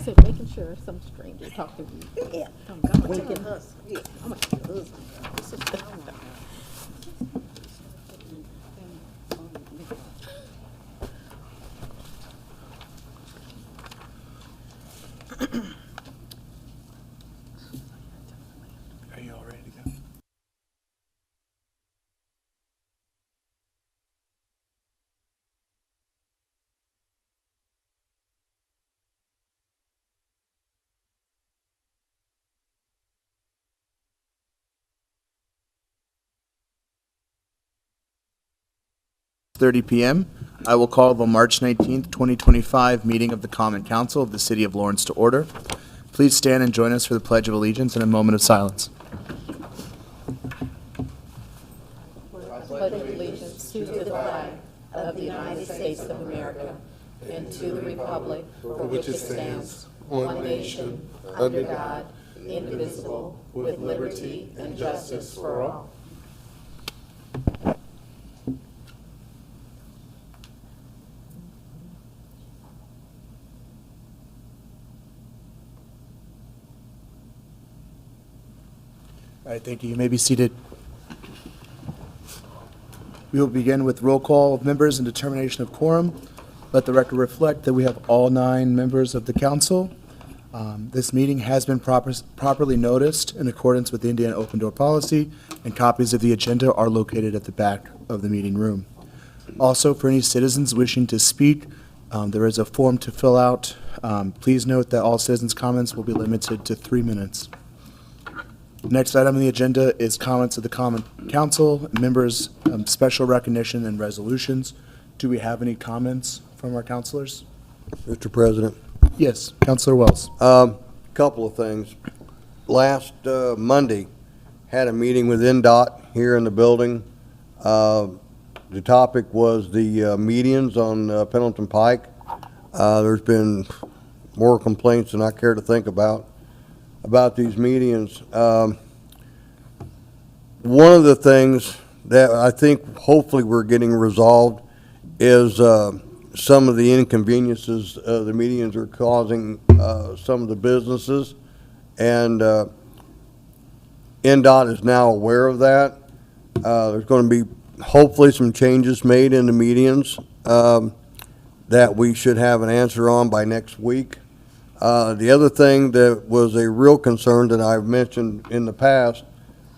said, making sure some stranger talking to you. Yeah. I'm gonna Winking. take your husband. Yeah, I'm gonna take your husband. This is what I want. Are you all ready to go? p.m. I will call the March 19th, 2025 meeting of the Common Council of the City of Lawrence to order. Please stand and join us for the Pledge of Allegiance and a moment of silence. Pledge allegiance to the flag of the United States of America and to the republic for which it stands, one nation, under God, indivisible, with liberty and justice for all. All right, thank you. You may be seated. We will begin with roll call of members and determination of quorum. Let the record reflect that we have all 9 members of the council. This meeting has been properly noticed in accordance with the Indiana Open Door Policy, and copies of the agenda are located at the back of the meeting room. Also, for any citizens wishing to speak, there is a form to fill out. Please note that all citizens' comments will be limited to 3 minutes. Next item on the agenda is comments of the Common Council, members, special recognition and resolutions. Do we have any comments from our councilors? Mr. President, Yes, Councilor Wells. couple of things. Last Monday, had a meeting with NDOT here in the building. The topic was the medians on Pendleton Pike. There's been more complaints than I care to think about these medians. One of the things that I think hopefully we're getting resolved is some of the inconveniences the medians are causing some of the businesses, and NDOT is now aware of that. There's going to be hopefully some changes made in the medians that we should have an answer on by next week. The other thing that was a real concern that I've mentioned in the past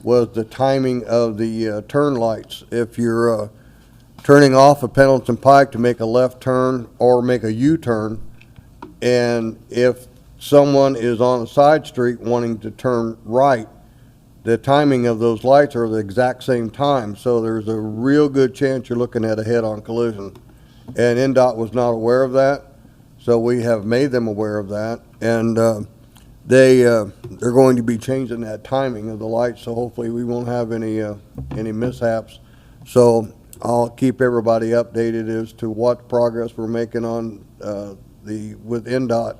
was the timing of the turn lights. If you're turning off of Pendleton Pike to make a left turn or make a U-turn, and if someone is on a side street wanting to turn right, the timing of those lights are the exact same time, so there's a real good chance you're looking at a head-on collision. And NDOT was not aware of that, so we have made them aware of that, and they're going to be changing that timing of the lights, so hopefully we won't have any mishaps. So I'll keep everybody updated as to what progress we're making on with NDOT.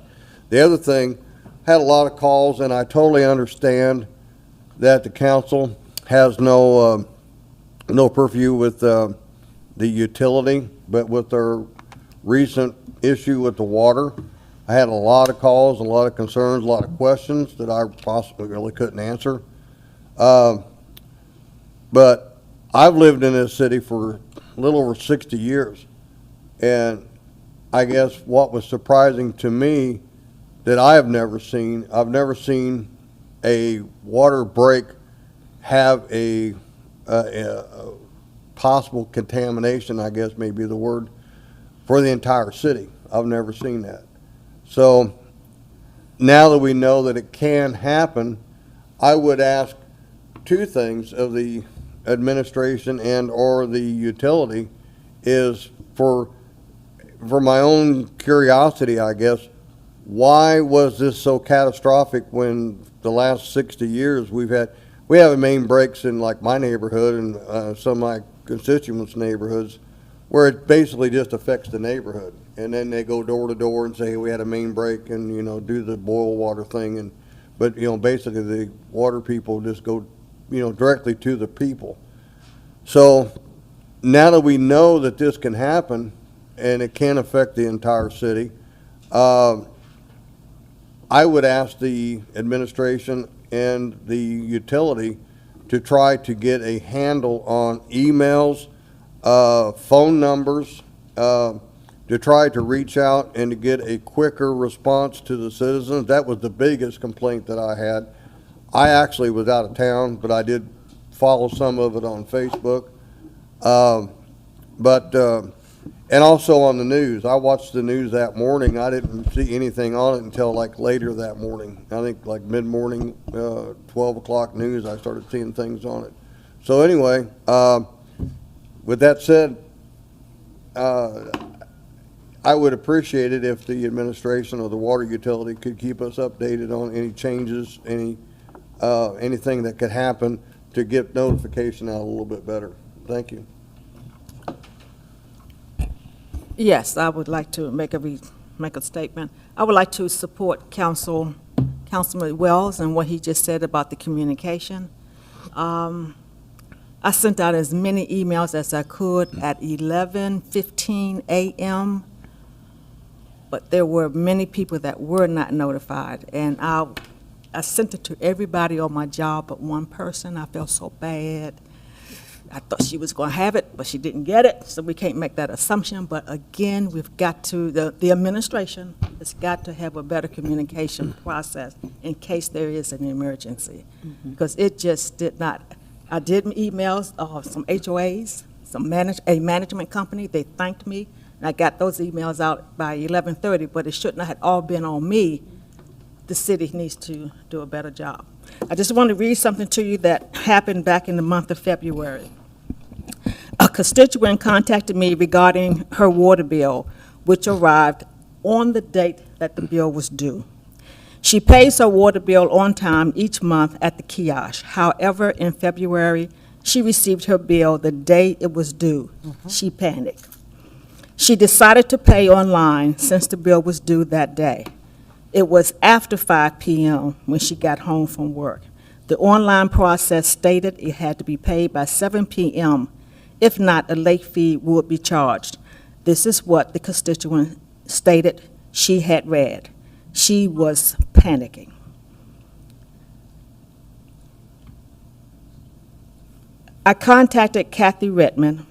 The other thing, had a lot of calls, and I totally understand that the council has no purview with the utility, but with their recent issue with the water, I had a lot of calls, a lot of concerns, a lot of questions that I possibly really couldn't answer. But I've lived in this city for a little over 60 years, and I guess what was surprising to me that I've never seen a water break have a possible contamination, I guess may be the word, for the entire city. I've never seen that. So now that we know that it can happen, I would ask 2 things of the administration and or the utility, is for my own curiosity, I guess, why was this so catastrophic when the last 60 years we have main breaks in like my neighborhood and some of my constituents' neighborhoods where it basically just affects the neighborhood, and then they go door to door and say, hey, we had a main break, and do the boil water thing, but basically the water people just go directly to the people. So now that we know that this can happen and it can affect the entire city, I would ask the administration and the utility to try to get a handle on emails, phone numbers, to try to reach out and to get a quicker response to the citizens. That was the biggest complaint that I had. I actually was out of town, but I did follow some of it on Facebook. And also on the news. I watched the news that morning. I didn't see anything on it until like later that morning. I think like mid-morning, 12 o'clock news, I started seeing things on it. So anyway, with that said, I would appreciate it if the administration or the water utility could keep us updated on any changes, anything that could happen to get notification out a little bit better. Thank you. Yes, I would like to make a statement. I would like to support Councilman Wells and what he just said about the communication. I sent out as many emails as I could at 11:15 a.m., but there were many people that were not notified, and I sent it to everybody on my job but one person. I felt so bad. I thought she was going to have it, but she didn't get it, so we can't make that assumption. But again, we've got to, the administration has got to have a better communication process in case there is an emergency. Because it just did not. I did emails of some HOAs, a management company. They thanked me, and I got those emails out by 11:30, but it should not have all been on me. The city needs to do a better job. I just want to read something to you that happened back in the month of February. A constituent contacted me regarding her water bill, which arrived on the date that the bill was due. She pays her water bill on time each month at the kiosk. However, in February, she received her bill the day it was due. She panicked. She decided to pay online since the bill was due that day. It was after 5 p.m. when she got home from work. The online process stated it had to be paid by 7 p.m. If not, a late fee would be charged. This is what the constituent stated she had read. She was panicking. I contacted Kathy Redmond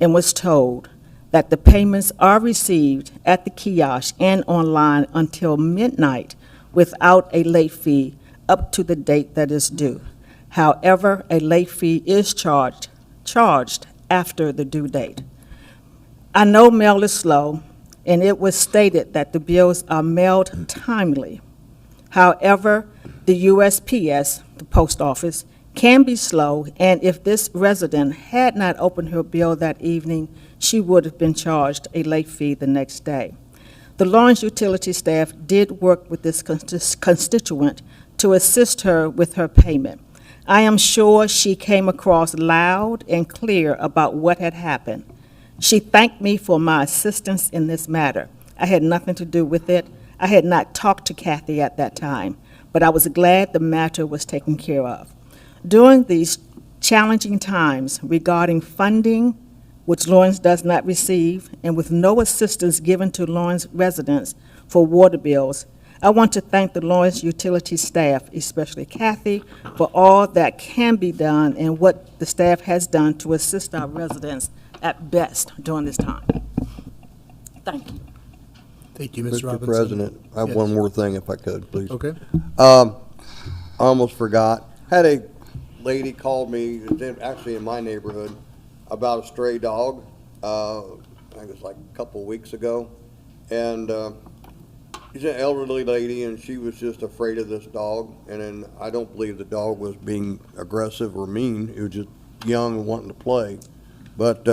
and was told that the payments are received at the kiosk and online until midnight without a late fee up to the date that is due. However, a late fee is charged after the due date. I know mail is slow, and it was stated that the bills are mailed timely. However, the USPS, the post office, can be slow, and if this resident had not opened her bill that evening, she would have been charged a late fee the next day. The Lawrence utility staff did work with this constituent to assist her with her payment. I am sure she came across loud and clear about what had happened. She thanked me for my assistance in this matter. I had nothing to do with it. I had not talked to Kathy at that time, but I was glad the matter was taken care of. During these challenging times regarding funding, which Lawrence does not receive, and with no assistance given to Lawrence residents for water bills, I want to thank the Lawrence utility staff, especially Kathy, for all that can be done and what the staff has done to assist our residents at best during this time. Thank you. Thank you, Mr. Robinson. Mr. President, I have Yes. one more thing if I could, please. Okay. I almost forgot. Had a lady called me, actually in my neighborhood, about a stray dog. I think it was like a couple of weeks ago. And she's an elderly lady, and she was just afraid of this dog. And then I don't believe the dog was being aggressive or mean. It was just young and wanting to play. But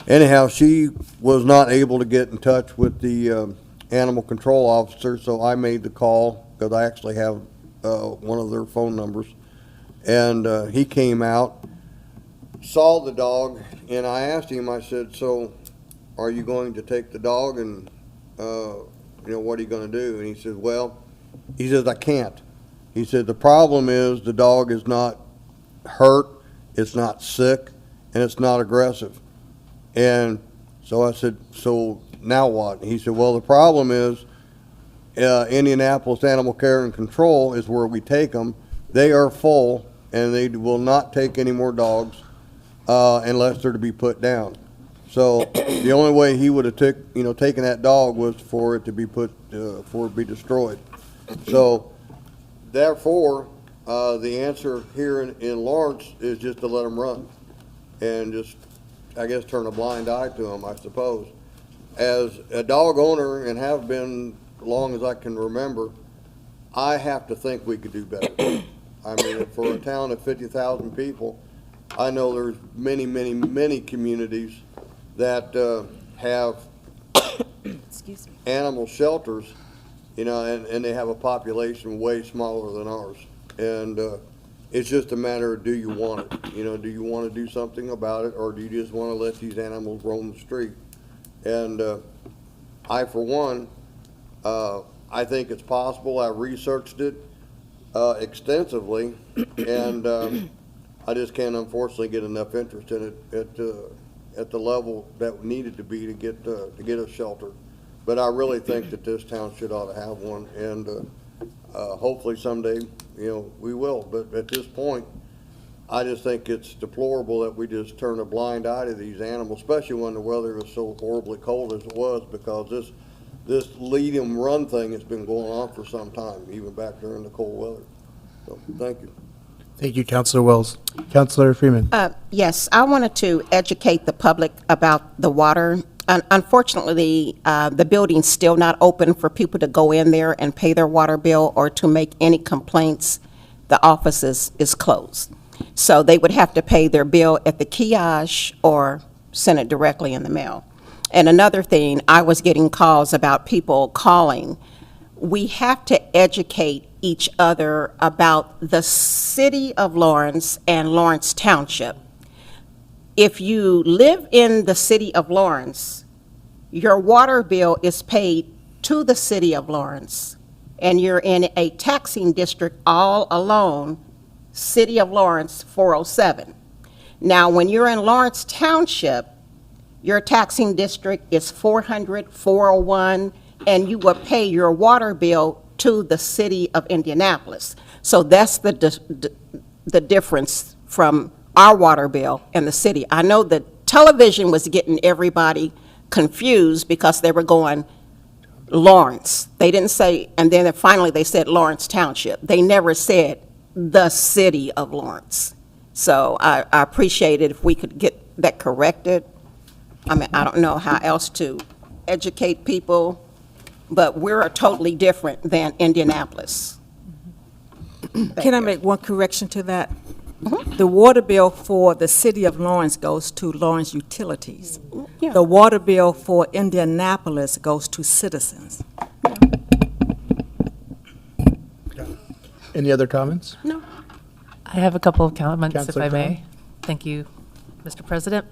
anyhow, she was not able to get in touch with the animal control officer, so I made the call because I actually have one of their phone numbers. And he came out, saw the dog, and I asked him, I said, so are you going to take the dog, and what are you going to do? And he said, well, he says, I can't. He said, the problem is the dog is not hurt, it's not sick, and it's not aggressive. And so I said, so now what? He said, well, the problem is Indianapolis Animal Care and Control is where we take them. They are full, and they will not take any more dogs unless they're to be put down. So the only way he would have taken that dog was for it to be for it to be destroyed. So therefore, the answer here in Lawrence is just to let them run and just, I guess, turn a blind eye to them, I suppose. As a dog owner, and have been as long as I can remember, I have to think we could do better. I mean, for a town of 50,000 people, I know there's many, many, many communities that have Excuse me. animal shelters, and they have a population way smaller than ours. And it's just a matter of, do you want it? Do you want to do something about it, or do you just want to let these animals roam the street? And I, for one, I think it's possible. I researched it extensively, and I just can't, unfortunately, get enough interest in it at the level that needed to be to get a shelter. But I really think that this township ought to have one, and hopefully someday, we will. But at this point, I just think it's deplorable that we just turn a blind eye to these animals, especially when the weather is so horribly cold as it was, because this lead 'em run thing has been going on for some time, even back during the cold weather. So, thank you. Thank you, Councilor Wells. Councilor Freeman. Yes, I wanted to educate the public about the water. Unfortunately, the building's still not open for people to go in there and pay their water bill or to make any complaints. The office is closed. So they would have to pay their bill at the kiosk or send it directly in the mail. And another thing, I was getting calls about people calling. We have to educate each other about the city of Lawrence and Lawrence Township. If you live in the city of Lawrence, your water bill is paid to the city of Lawrence, and you're in a taxing district all alone, City of Lawrence 407. Now, when you're in Lawrence Township, your taxing district is 400, 401, and you will pay your water bill to the city of Indianapolis. So that's the difference from our water bill and the city. I know that television was getting everybody confused because they were going Lawrence. They didn't say, and then finally they said Lawrence Township. They never said the city of Lawrence. So I appreciate it if we could get that corrected. I mean, I don't know how else to educate people, but we're totally different than Indianapolis. Can I make one correction to that? The water bill for the city of Lawrence goes to Lawrence Utilities. Yeah. The water bill for Indianapolis goes to Citizens. Any other comments? No. I have a couple of comments, if Councilor I may. Crowe? Thank you, Mr. President.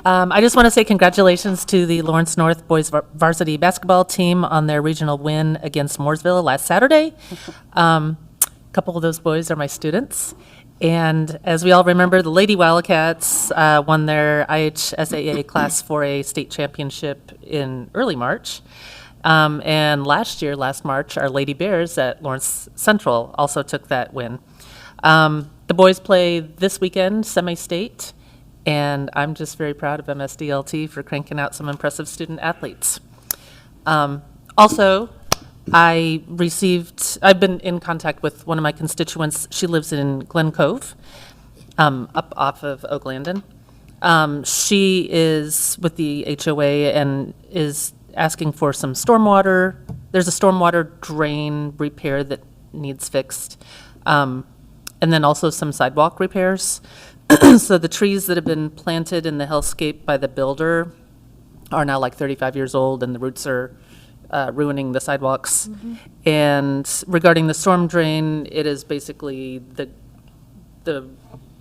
I just want to say congratulations to the Lawrence North boys varsity basketball team on their regional win against Mooresville last Saturday. A couple of those boys are my students. And as we all remember, the Lady Wildcats won their IHSAA Class 4A state championship in early March. And last March, our Lady Bears at Lawrence Central also took that win. The boys play this weekend, semi-state, and I'm just very proud of MSDLT for cranking out some impressive student athletes. Also, I've been in contact with one of my constituents. She lives in Glen Cove, up off of Oak Landon. She is with the HOA and is asking for some stormwater. There's a stormwater drain repair that needs fixed. And then also some sidewalk repairs. So the trees that have been planted in the hellscape by the builder are now like 35 years old, and the roots are ruining the sidewalks. And regarding the storm drain, it is basically the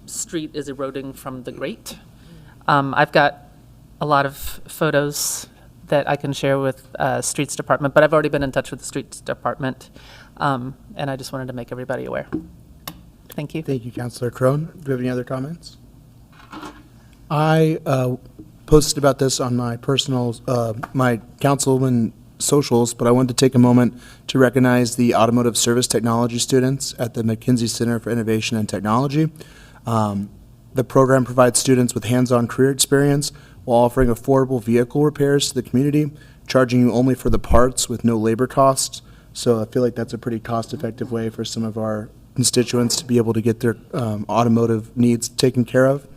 street is eroding from the grate. I've got a lot of photos that I can share with Streets Department, but I've already been in touch with the Streets Department, and I just wanted to make everybody aware. Thank you. Thank you, Councilor Crone. Do you have any other comments? I posted about this on my personal, my councilman socials, but I wanted to take a moment to recognize the automotive service technology students at the McKinsey Center for Innovation and Technology. The program provides students with hands-on career experience while offering affordable vehicle repairs to the community, charging you only for the parts with no labor costs. So I feel like that's a pretty cost-effective way for some of our constituents to be able to get their automotive needs taken care of.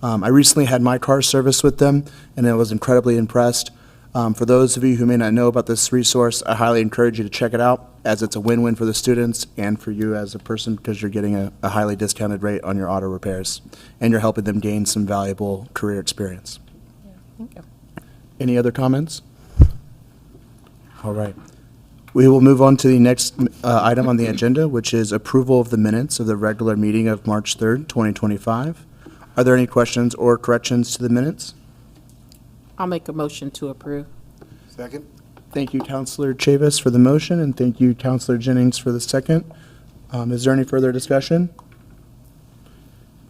I recently had my car serviced with them, and I was incredibly impressed. For those of you who may not know about this resource, I highly encourage you to check it out, as it's a win-win for the students and for you as a person, because you're getting a highly discounted rate on your auto repairs, and you're helping them gain some valuable career experience. Thank you. Any other comments? All right. We will move on to the next item on the agenda, which is approval of the minutes of the regular meeting of March 3rd, 2025. Are there any questions or corrections to the minutes? I'll make a motion to approve. Second? Thank you, Counselor Chavis, for the motion, and thank you, Counselor Jennings, for the second. Is there any further discussion?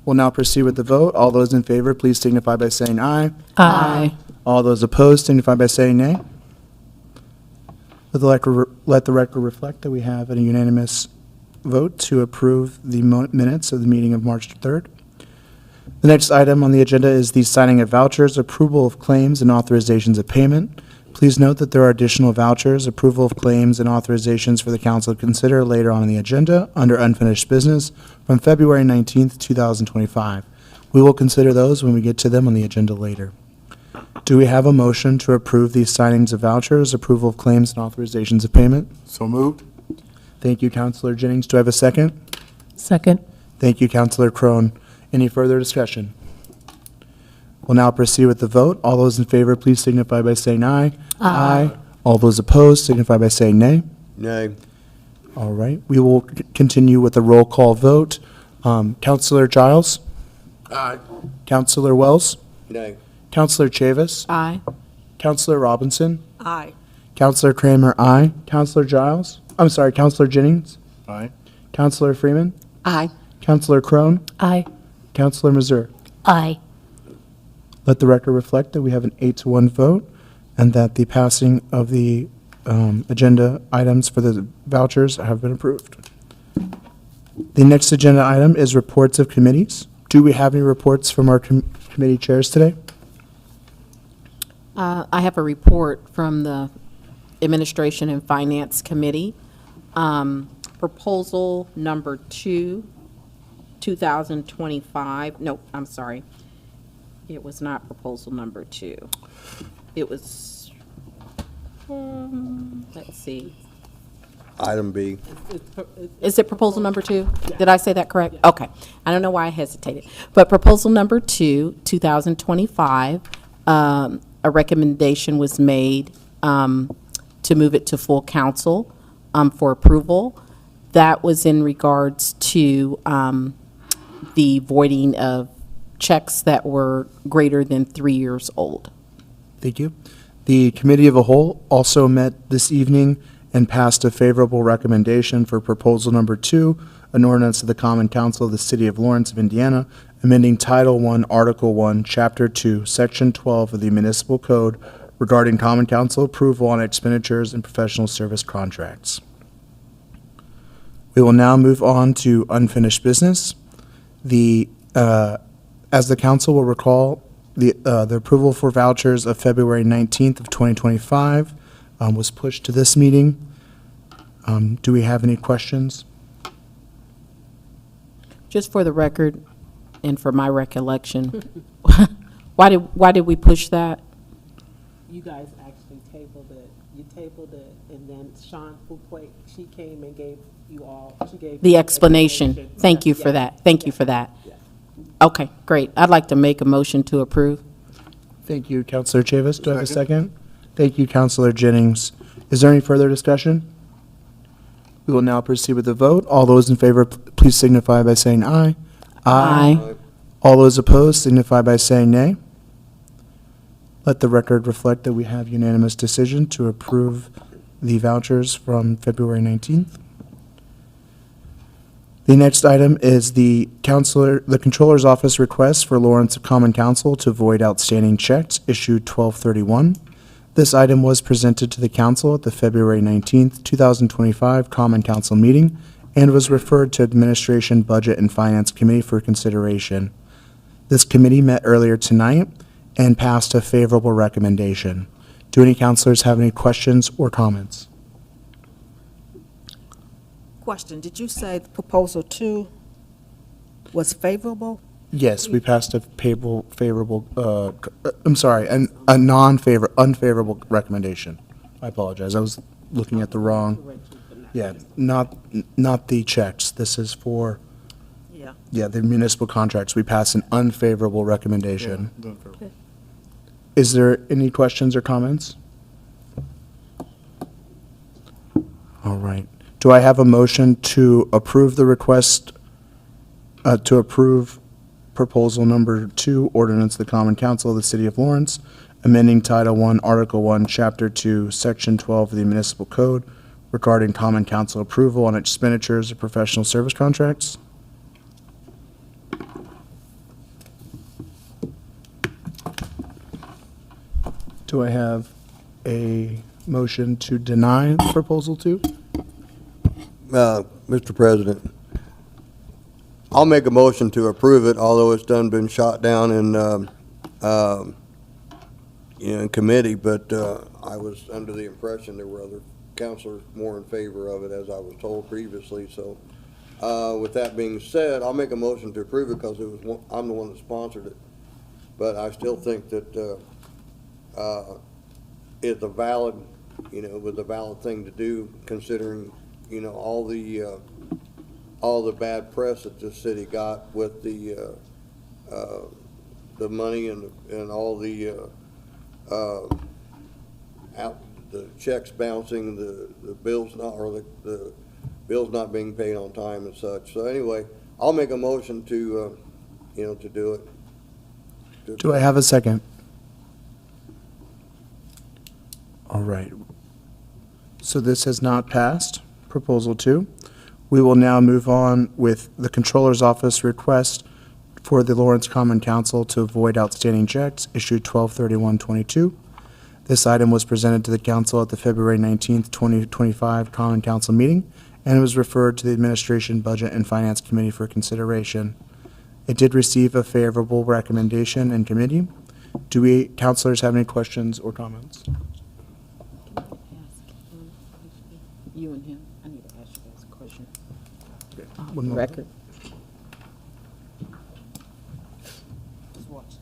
We'll now proceed with the vote. All those in favor, please signify by saying aye. Aye. All those opposed signify by saying nay. Let the record reflect that we have a unanimous vote to approve the minutes of the meeting of March 3rd. The next item on the agenda is the signing of vouchers, approval of claims, and authorizations of payment. Please note that there are additional vouchers, approval of claims, and authorizations for the council to consider later on in the agenda under unfinished business from February 19th, 2025. We will consider those when we get to them on the agenda later. Do we have a motion to approve these signings of vouchers, approval of claims, and authorizations of payment? So moved? Thank you, Counselor Jennings. Do I have a second? Second. Thank you, Counselor Crone. Any further discussion? We'll now proceed with the vote. All those in favor, please signify by saying aye. Aye. All those opposed signify by saying nay. Nay. All right, we will continue with a roll call vote. Counselor Giles? Aye. Counselor Wells? Nay. Counselor Chavis? Aye. Counselor Robinson? Aye. Counselor Kramer, aye. Counselor Giles? I'm sorry, Counselor Jennings? Aye. Counselor Freeman? Aye. Counselor Crone? Aye. Counselor Mazur? Aye. Let the record reflect that we have an 8-1 vote and that the passing of the agenda items for the vouchers have been approved. The next agenda item is reports of committees. Do we have any reports from our committee chairs today? I have a report from the Administration and Finance Committee. Proposal number 2, 2025, no, I'm sorry. It was not proposal number 2. It was, let's see. Item B. Is it proposal number 2? Did I say that correct? Okay. I don't know why I hesitated. But proposal number 2, 2025, a recommendation was made to move it to full council for approval. That was in regards to the voiding of checks that were greater than 3 years old. Thank you. The Committee of a Whole also met this evening and passed a favorable recommendation for proposal number 2, an ordinance of the Common Council of the City of Lawrence of Indiana, amending Title I, Article 1, Chapter 2, Section 12 of the Municipal Code regarding Common Council approval on expenditures and professional service contracts. We will now move on to unfinished business. As the council will recall, the approval for vouchers of February 19th of 2025 was pushed to this meeting. Do we have any questions? Just for the record and for my recollection, why did we push that? You guys actually tabled it. You tabled it, and then Sean Fuquay, she came and gave you all, she gave. The explanation. Thank you for that. Thank you for that. Okay, great. I'd like to make a motion to approve. Thank you, Councilor Chavis. Do I have a second? Thank you, Councilor Jennings. Is there any further discussion? We will now proceed with the vote. All those in favor, please signify by saying aye. Aye. All those opposed signify by saying nay. Let the record reflect that we have unanimous decision to approve the vouchers from February 19th. The next item is the Controller's Office request for Lawrence Common Council to void outstanding checks issued 12/31. This item was presented to the council at the February 19th, 2025 Common Council meeting and was referred to Administration, Budget, and Finance Committee for consideration. This committee met earlier tonight and passed a favorable recommendation. Do any councilors have any questions or comments? Question, did you say proposal 2 was favorable? Yes, we passed a unfavorable recommendation. I apologize, I was looking at the wrong, yeah, not the checks. This is for, Yeah. the municipal contracts. We passed an unfavorable recommendation. Is there any questions or comments? All right. Do I have a motion to approve the request, to approve proposal number 2, ordinance of the Common Council of the City of Lawrence, amending Title 1, Article 1, Chapter 2, Section 12 of the Municipal Code regarding Common Council approval on expenditures of professional service contracts? Do I have a motion to deny proposal 2? Mr. President, I'll make a motion to approve it, although it's been shot down in committee, but I was under the impression there were other counselors more in favor of it, as I was told previously. So with that being said, I'll make a motion to approve it because I'm the one that sponsored it. But I still think that it's a valid, was a valid thing to do, considering, all the bad press that this city got with the money and all the checks bouncing, the bills not, or the bills not being paid on time and such. So anyway, I'll make a motion to, to do it. Do I have a second? All right. So this has not passed, proposal 2. We will now move on with the Controller's Office request for the Lawrence Common Council to avoid outstanding checks issued 12/31/22. This item was presented to the council at the February 19th, 2025 Common Council meeting and was referred to the Administration, Budget, and Finance Committee for consideration. It did receive a favorable recommendation in committee. Do we, councilors, have any questions or comments? You and him, I need to ask you guys a question. One moment. Record. Just watch it.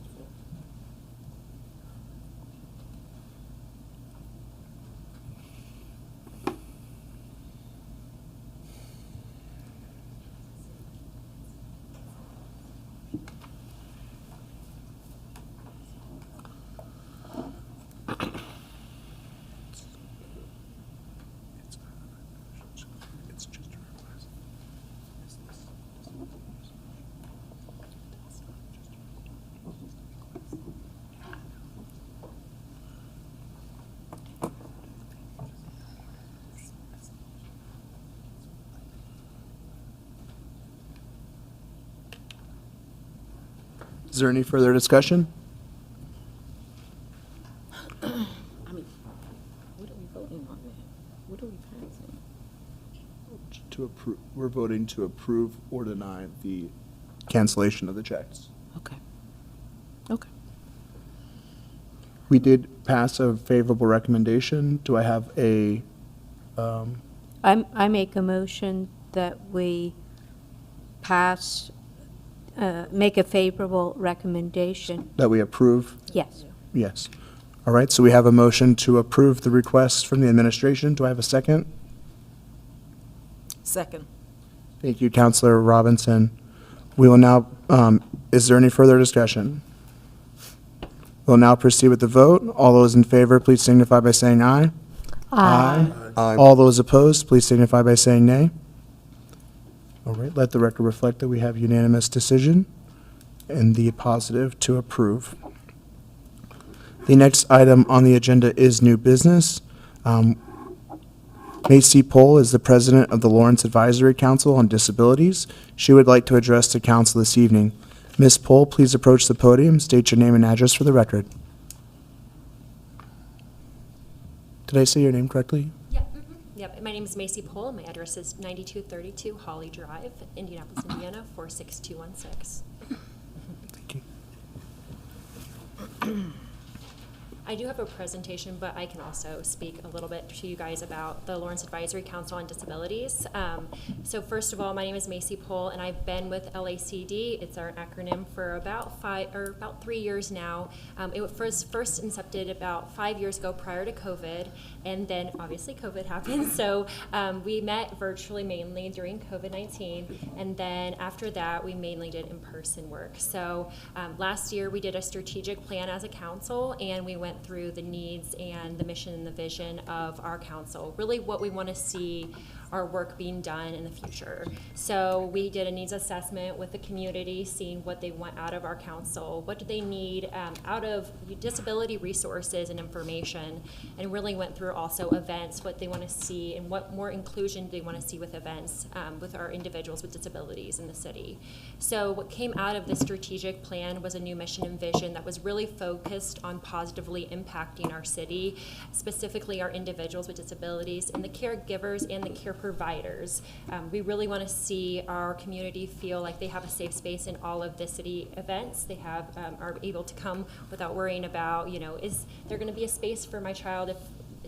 Is there any further discussion? What are we voting on now? What are we passing? To approve, we're voting to approve or deny the cancellation of the checks. Okay. Okay. We did pass a favorable recommendation. Do I have a, I make a motion that we pass, make a favorable recommendation. that we approve? Yes. Yes. All right, so we have a motion to approve the request from the administration. Do I have a second? Second. Thank you, Counselor Robinson. We will now, is there any further discussion? We'll now proceed with the vote. All those in favor, please signify by saying aye. Aye. Aye. All those opposed, please signify by saying nay. All right, let the record reflect that we have unanimous decision and the positive to approve. The next item on the agenda is new business. Macy Pohl is the president of the Lawrence Advisory Council on Disabilities. She would like to address the council this evening. Ms. Pohl, please approach the podium, state your name and address for the record. Did I say your name correctly? Yep, my name is Macy Pohl. My address is 9232 Holly Drive, Indianapolis, Indiana, 46216. Thank you. I do have a presentation, but I can also speak a little bit to you guys about the Lawrence Advisory Council on Disabilities. So first of all, my name is Macy Pohl, and I've been with LACD. It's our acronym for about 3 years now. It was first incepted about 5 years ago prior to COVID, and then obviously COVID happened. So we met virtually mainly during COVID-19, and then after that, we mainly did in-person work. So last year, we did a strategic plan as a council, and we went through the needs and the mission and the vision of our council, really what we want to see our work being done in the future. So we did a needs assessment with the community, seeing what they want out of our council, what do they need out of disability resources and information, and really went through also events, what they want to see and what more inclusion they want to see with events with our individuals with disabilities in the city. So what came out of this strategic plan was a new mission and vision that was really focused on positively impacting our city, specifically our individuals with disabilities and the caregivers and the care providers. We really want to see our community feel like they have a safe space in all of the city events. They have are able to come without worrying about, is there going to be a space for my child if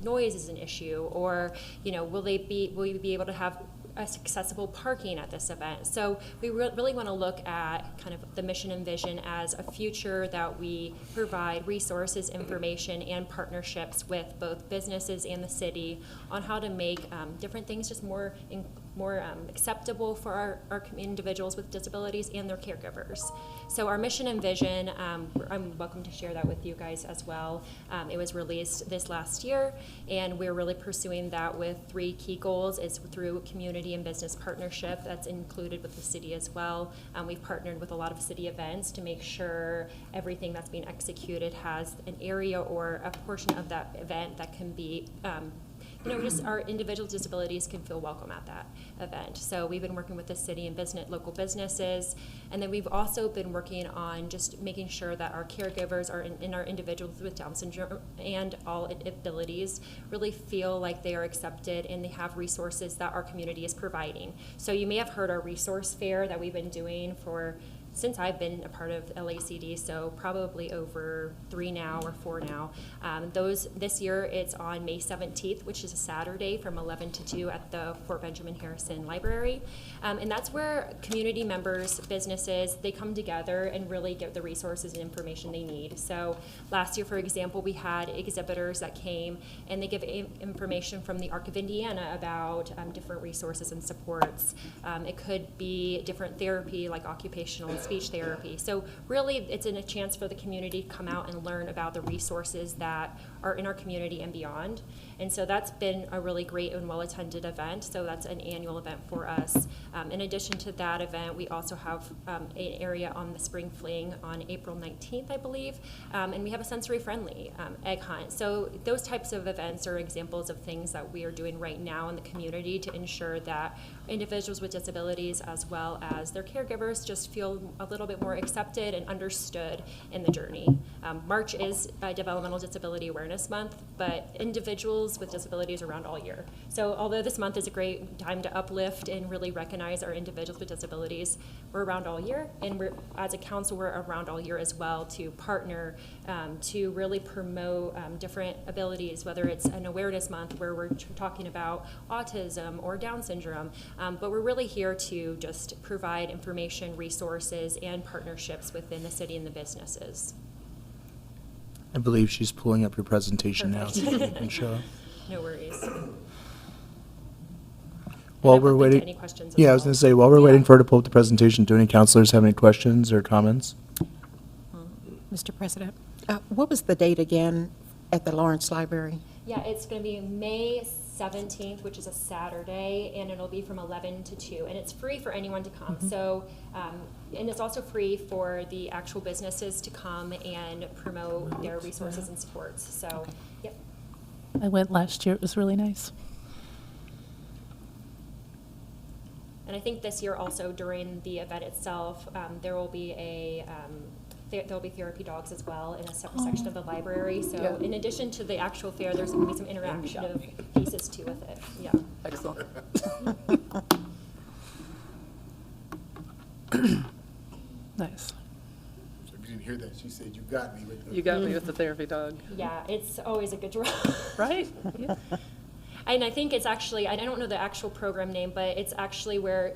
noise is an issue, or will we be able to have accessible parking at this event? So we really want to look at kind of the mission and vision as a future that we provide resources, information, and partnerships with both businesses and the city on how to make different things just more acceptable for our individuals with disabilities and their caregivers. So our mission and vision, I'm welcome to share that with you guys as well. It was released this last year, and we're really pursuing that with 3 key goals. It's through community and business partnership that's included with the city as well. We've partnered with a lot of city events to make sure everything that's being executed has an area or a portion of that event that can be just our individual disabilities can feel welcome at that event. So we've been working with the city and local businesses, and then we've also been working on just making sure that our caregivers and our individuals with Down syndrome and all abilities really feel like they are accepted and they have resources that our community is providing. So you may have heard our resource fair that we've been doing since I've been a part of LACD, so probably over 3 now or 4 now. This year it's on May 17th, which is a Saturday from 11 to 2 at the Fort Benjamin Harrison Library. And that's where community members, businesses, they come together and really get the resources and information they need. So last year, for example, we had exhibitors that came and they give information from the Arc of Indiana about different resources and supports. It could be different therapy like occupational and speech therapy. So really it's a chance for the community to come out and learn about the resources that are in our community and beyond. And so that's been a really great and well-attended event. So that's an annual event for us. In addition to that event, we also have an area on the Spring Fling on April 19th, I believe. And we have a sensory-friendly egg hunt. So those types of events are examples of things that we are doing right now in the community to ensure that individuals with disabilities as well as their caregivers just feel a little bit more accepted and understood in the journey. March is Developmental Disability Awareness Month, but individuals with disabilities are around all year. So although this month is a great time to uplift and really recognize our individuals with disabilities, we're around all year, and as a council, we're around all year as well to partner to really promote different abilities, whether it's an awareness month where we're talking about autism or Down syndrome, but we're really here to just provide information, resources, and partnerships within the city and the businesses. I believe she's pulling up your presentation now, so you can show. No worries. While I'm we're open to waiting, any questions as yeah, I was well. going to say, while we're waiting for her to pull up the presentation, do any counselors have any questions or comments? Mr. President, what was the date again at the Lawrence Library? Yeah, it's going to be May 17th, which is a Saturday, and it'll be from 11 to 2, and it's free for anyone to come. So, and it's also free for the actual businesses to come and promote their resources and supports. So, yep. I went last year. It was really nice. And I think this year also during the event itself, there will be a there'll be therapy dogs as well in a separate section of the library. So in addition to the actual fair, there's going to be some interactive pieces too with it. Yeah. Excellent. Nice. So if you didn't hear that, she said, "You got me." With the-" You got me with the therapy dog, Yeah, it's always a good draw. right? Yeah. And I think it's actually, I don't know the actual program name, but it's actually where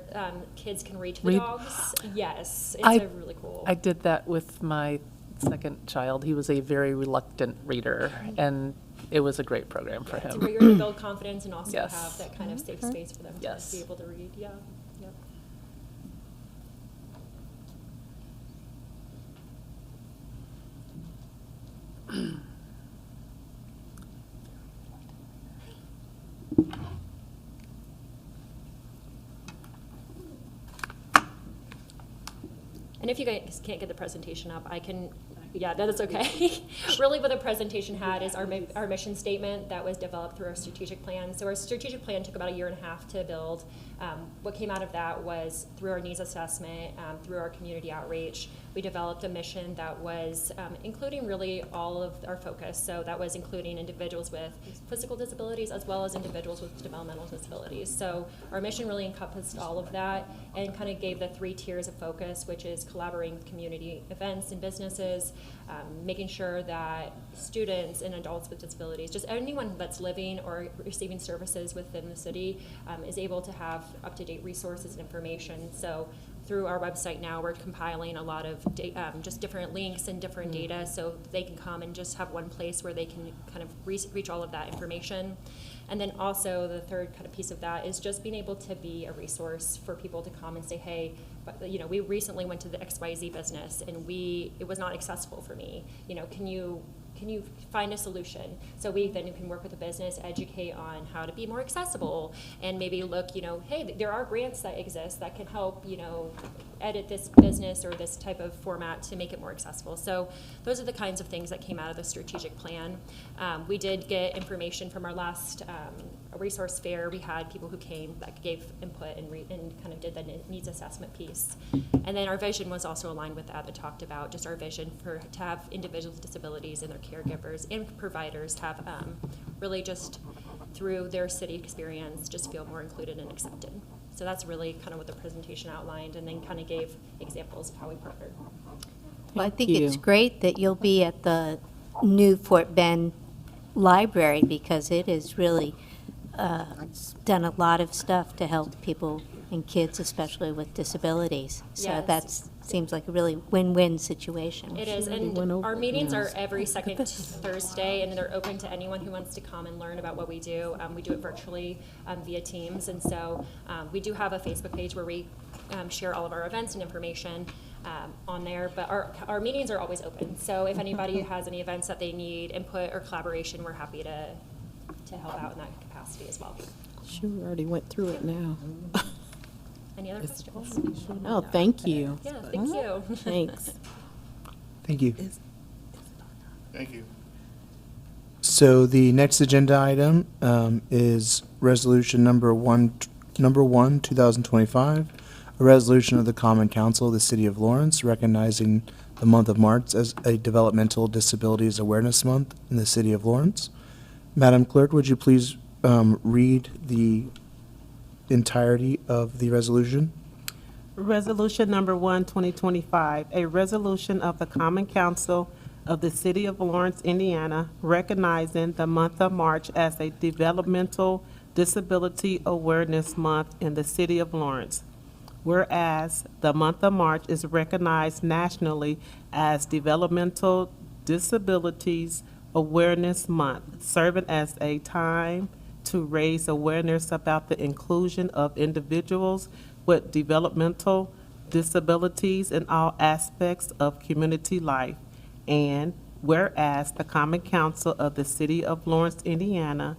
kids can read to the Read- dogs. Yes, it's I- a really cool. I did that with my second child. He was a very reluctant reader, and it was a great program for It's him. where you're going to build confidence and also Yes. have that kind of safe space for them to Yes. be able to read. Yeah. Yep. And if you guys can't get the presentation up, I can, yeah, that is okay. Really what the presentation had is our mission statement that was developed through our strategic plan. So our strategic plan took about 1.5 years to build. What came out of that was through our needs assessment, through our community outreach, we developed a mission that was including really all of our focus. So that was including individuals with physical disabilities as well as individuals with developmental disabilities. So our mission really encompassed all of that and kind of gave the 3 tiers of focus, which is collaborating with community events and businesses, making sure that students and adults with disabilities, just anyone that's living or receiving services within the city, is able to have up-to-date resources and information. So through our website now, we're compiling a lot of just different links and different data so they can come and just have one place where they can kind of reach all of that information. And then also the third kind of piece of that is just being able to be a resource for people to come and say, hey, but, you know, we recently went to the XYZ business and it was not accessible for me. You know, can you find a solution? So we then can work with the business, educate on how to be more accessible, and maybe look, you know, hey, there are grants that exist that can help, you know, edit this business or this type of format to make it more accessible. So those are the kinds of things that came out of the strategic plan. We did get information from our last resource fair. We had people who came that gave input and kind of did the needs assessment piece. And then our vision was also aligned with that talked about just our vision to have individuals with disabilities and their caregivers and providers have really just through their city experience just feel more included and accepted. So that's really kind of what the presentation outlined and then kind of gave examples of how we partnered. Well, I think Thank it's you. great that you'll be at the new Fort Bend Library because it has really done a lot of stuff to help people and kids, especially with disabilities. So Yes. that seems like a really win-win situation. It is, and went over our it, meetings yeah. are every second Thursday, and they're open to anyone who wants to come and learn about what we do. We do it virtually via Teams, and so we do have a Facebook page where we share all of our events and information on there, but our meetings are always open. So if anybody has any events that they need input or collaboration, we're happy to help out in that capacity as well. Sure, we already went through it now. Any other questions? Oh, thank you. Yeah, thank you. Thanks. Thank you. Thank you. So the next agenda item is resolution number 1, 2025, a resolution of the Common Council of the City of Lawrence recognizing the month of March as a Developmental Disabilities Awareness Month in the City of Lawrence. Madam Clerk, would you please read the entirety of the resolution? Resolution number 1, 2025, a resolution of the Common Council of the City of Lawrence, Indiana, recognizing the month of March as a Developmental Disability Awareness Month in the City of Lawrence. Whereas the month of March is recognized nationally as Developmental Disabilities Awareness Month, serving as a time to raise awareness about the inclusion of individuals with developmental disabilities in all aspects of community life. And whereas the Common Council of the City of Lawrence, Indiana,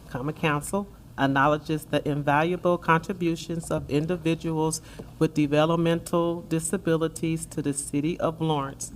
Common Council acknowledges the invaluable contributions of individuals with developmental disabilities to the City of Lawrence.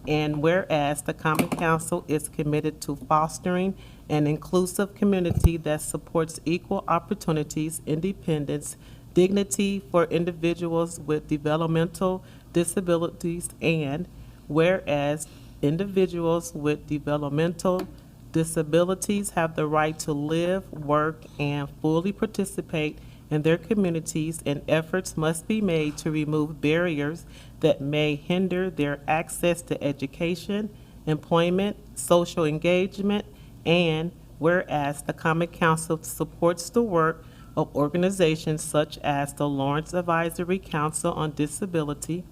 And whereas the Common Council is committed to fostering an inclusive community that supports equal opportunities, independence, dignity for individuals with developmental disabilities, and whereas individuals with developmental disabilities have the right to live, work, and fully participate in their communities, and efforts must be made to remove barriers that may hinder their access to education, employment, social engagement, and whereas the Common Council supports the work of organizations such as the Lawrence Advisory Council on Disability,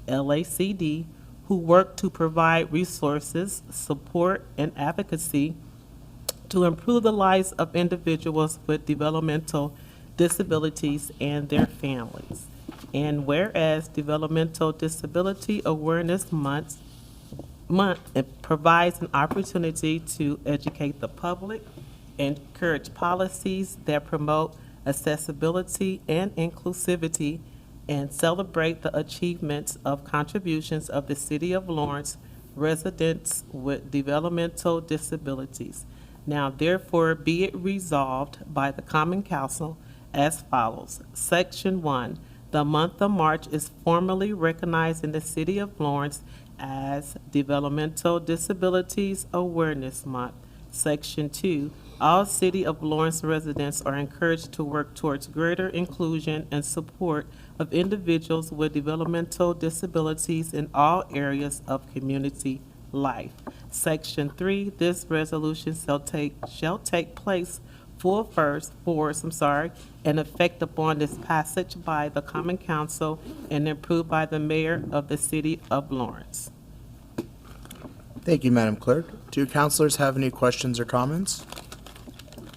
LACD, who work to provide resources, support, and advocacy to improve the lives of individuals with developmental disabilities and their families. And whereas Developmental Disability Awareness Month it provides an opportunity to educate the public, encourage policies that promote accessibility and inclusivity, and celebrate the achievements of contributions of the City of Lawrence residents with developmental disabilities. Now therefore be it resolved by the Common Council as follows. Section 1, the month of March is formally recognized in the City of Lawrence as Developmental Disabilities Awareness Month. Section 2, all City of Lawrence residents are encouraged to work towards greater inclusion and support of individuals with developmental disabilities in all areas of community life. Section 3, this resolution shall take place full force, and effect upon this passage by the Common Council and approved by the Mayor of the City of Lawrence. Thank you, Madam Clerk. Do councilors have any questions or comments?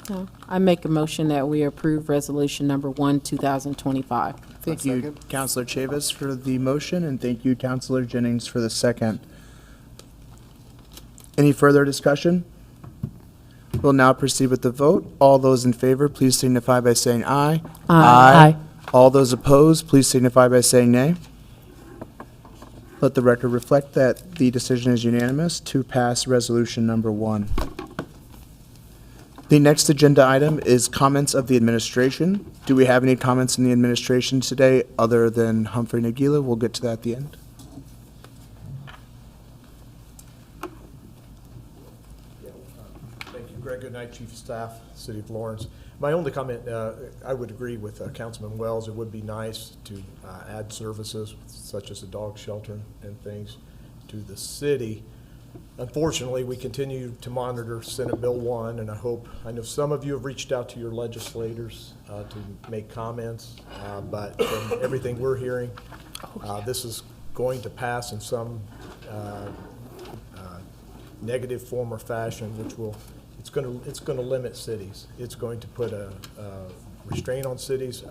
No. I make a motion that we approve Resolution Number 1, 2025. Thank you, Councilor Chavis, for the motion, and thank you, Councilor Jennings, for the second. Any further discussion? We'll now proceed with the vote. All those in favor, please signify by saying aye. Aye. All those opposed, please signify by saying nay. Let the record reflect that the decision is unanimous to pass Resolution Number 1. The next agenda item is comments of the administration. Do we have any comments in the administration today other than Humphrey Nagila? We'll get to that at the end. Thank you, Greg. Good night, Chief of Staff, City of Lawrence. My only comment, I would agree with Councilman Wells. It would be nice to add services such as a dog shelter and things to the city. Unfortunately, we continue to monitor Senate Bill 1, and I know some of you have reached out to your legislators to make comments, but from everything we're hearing, this is going to pass in some negative form or fashion, which will it's going to limit cities. It's going to put a restraint on cities.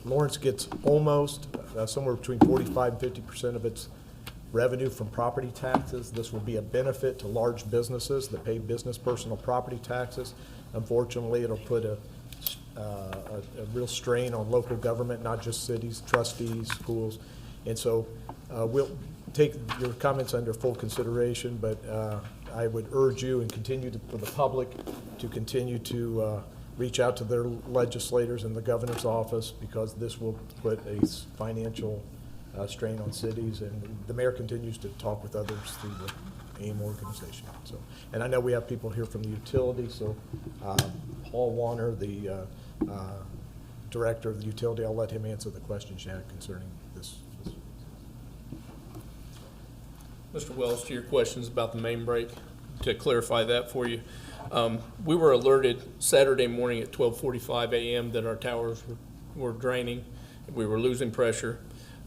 Lawrence gets almost somewhere between 45 and 50% of its revenue from property taxes. This will be a benefit to large businesses that pay business personal property taxes. Unfortunately, it'll put a real strain on local government, not just cities, trustees, schools. And so we'll take your comments under full consideration, but I would urge you and continue for the public to continue to reach out to their legislators and the governor's office, because this will put a financial strain on cities, and the mayor continues to talk with others through the AIM organization. So, and I know we have people here from the utility, so Paul Warner, the director of the utility, I'll let him answer the questions you had concerning this. Mr. Wells, to your questions about the main break, to clarify that for you, we were alerted Saturday morning at 12:45 a.m. that our towers were draining. We were losing pressure.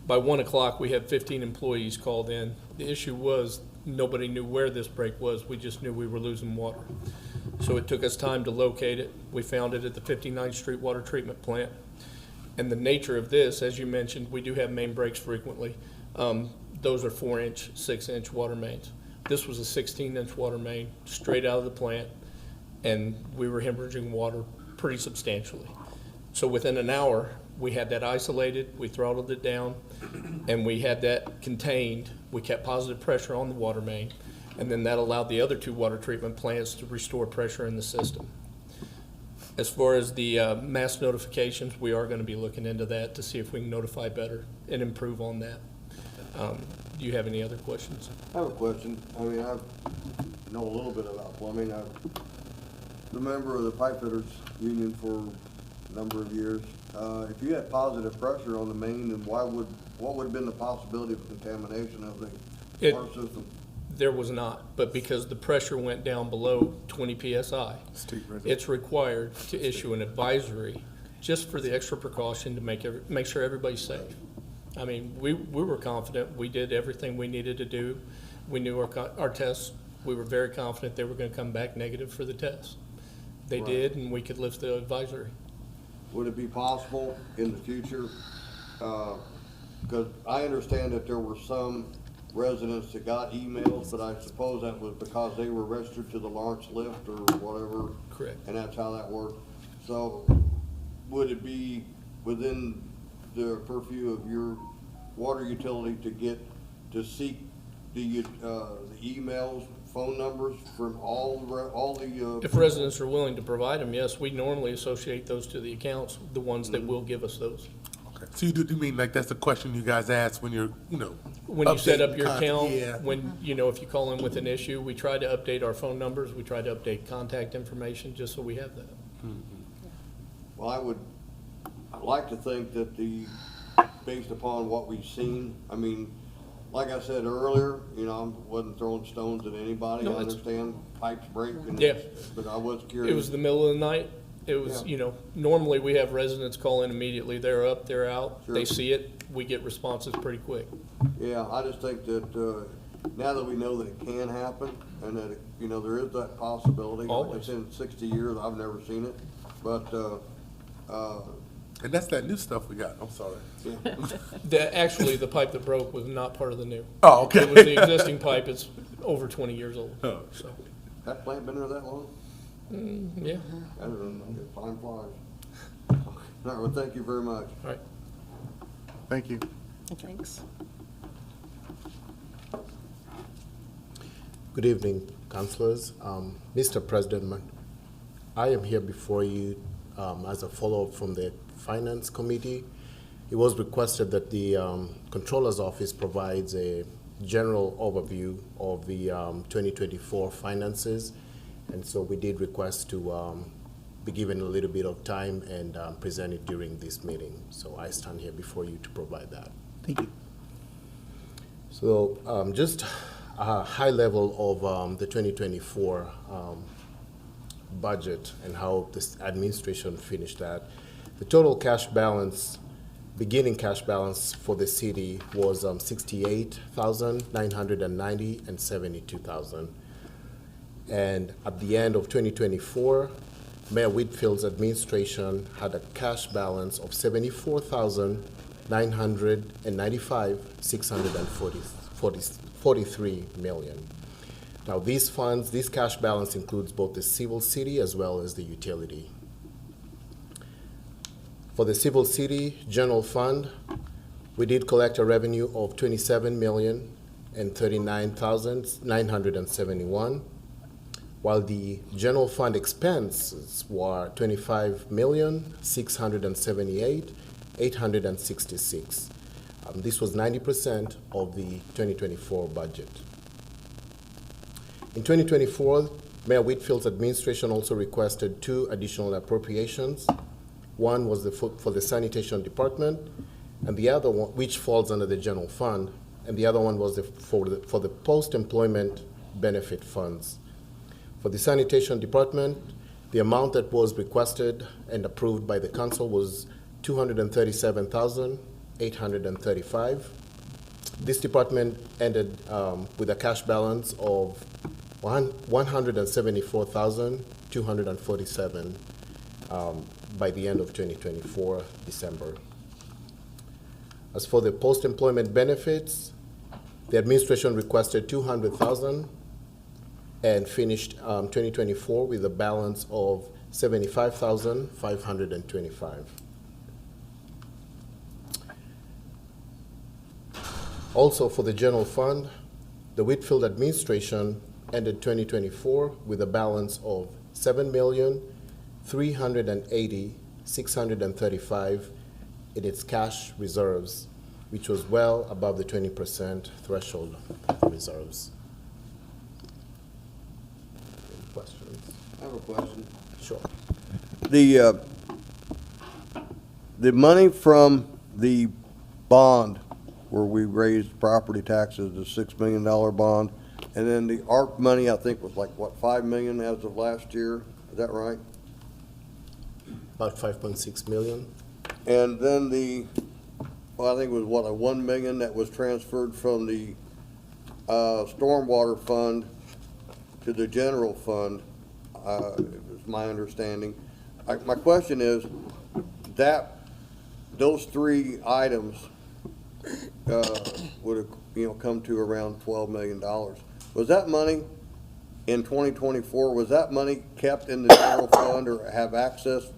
By 1 o'clock, we had 15 employees called in. The issue was nobody knew where this break was. We just knew we were losing water. So it took us time to locate it. We found it at the 59th Street Water Treatment Plant. And the nature of this, as you mentioned, we do have main breaks frequently. Those are 4-inch, 6-inch water mains. This was a 16-inch water main straight out of the plant, and we were hemorrhaging water pretty substantially. So within an hour, we had that isolated, we throttled it down, and we had that contained. We kept positive pressure on the water main, and then that allowed the other 2 water treatment plants to restore pressure in the system. As far as the mass notifications, we are going to be looking into that to see if we can notify better and improve on that. do you have any other questions? I have a question. I mean, I know a little bit about plumbing. I'm a member of the pipe fitters union for a number of years. If you had positive pressure on the main, then what would have been the possibility of contamination of the water system? There was not, but because the pressure went down below 20 PSI, it's required to issue an advisory just for the extra precaution to make sure everybody's safe. I mean, we were confident. We did everything we needed to do. We knew our tests. We were very confident they were going to come back negative for the test. They did, and we could lift the advisory. Would it be possible in the future, because I understand that there were some residents that got emails, but I suppose that was because they were registered to the Lawrence Lift or whatever. Correct. And that's how that worked. So would it be within the purview of your water utility to seek the emails, phone numbers from all the If residents are willing to provide them, yes, we normally associate those to the accounts, the ones that will give us those. Okay. So you mean like that's the question you guys ask when you're, When you set up updating your content? account, Yeah. when, if you call in with an issue, we try to update our phone numbers, we try to update contact information, just so we have that. Well, I'd like to think that based upon what we've seen, I mean, like I said earlier, I wasn't throwing stones at anybody. No, I it's- understand pipes break, Yeah. but I was curious. It was the middle of the night. It was, Yeah. Normally we have residents call in immediately. They're up, they're out, Sure. they see it, we get responses pretty quick. Yeah, I just think that, now that we know that it can happen, and that, there is that possibility. Like I Always. said, in 60 years, I've never seen it, but, And that's that new stuff we got. I'm sorry. yeah. Actually, the pipe that broke was not part of the new. Oh, okay. It was the existing pipe. It's over 20 years old. Oh. So, That plant been there that long? yeah, I don't know, time flies. All right, well, thank you very much. all right. Thank you. Thanks. Good evening, councillors. Mr. President, I am here before you as a follow-up from the Finance Committee. It was requested that the Controller's Office provides a general overview of the 2024 finances, and so we did request to be given a little bit of time and present it during this meeting. So I stand here before you to provide that. Thank you. So just a high level of the 2024 budget and how this administration finished that. The total cash balance, beginning cash balance for the city was $68,990 and $72,000. And at the end of 2024, Mayor Whitfield's administration had a cash balance of $74,995,643 million. Now, these funds, this cash balance includes both the civil city as well as the utility. For the civil city general fund, we did collect a revenue of $27,039,971, while the general fund expenses were $25,678,866. This was 90% of the 2024 budget. In 2024, Mayor Whitfield's administration also requested 2 additional appropriations. One was for the sanitation department, and the other one, which falls under the general fund, and the other one was for the post-employment benefit funds. For the sanitation department, the amount that was requested and approved by the council was $237,835. This department ended with a cash balance of $174,247 by the end of 2024, December. As for the post-employment benefits, the administration requested $200,000 and finished 2024 with a balance of $75,525. Also, for the general fund, the Whitfield administration ended 2024 with a balance of $7,380,635 in its cash reserves. which was well above the 20% threshold reserves. Any questions? I have a question. Sure. The money from the bond where we raised property taxes, the $6 million bond, and then the ARP money, I think was like, what, 5 million as of last year? Is that right? About 5.6 million. And then well, I think it was what, a 1 million that was transferred from the stormwater fund to the general fund, is my understanding. My question is, those three items would have, come to around $12 million. Was that money in 2024, was that money kept in the general fund or have access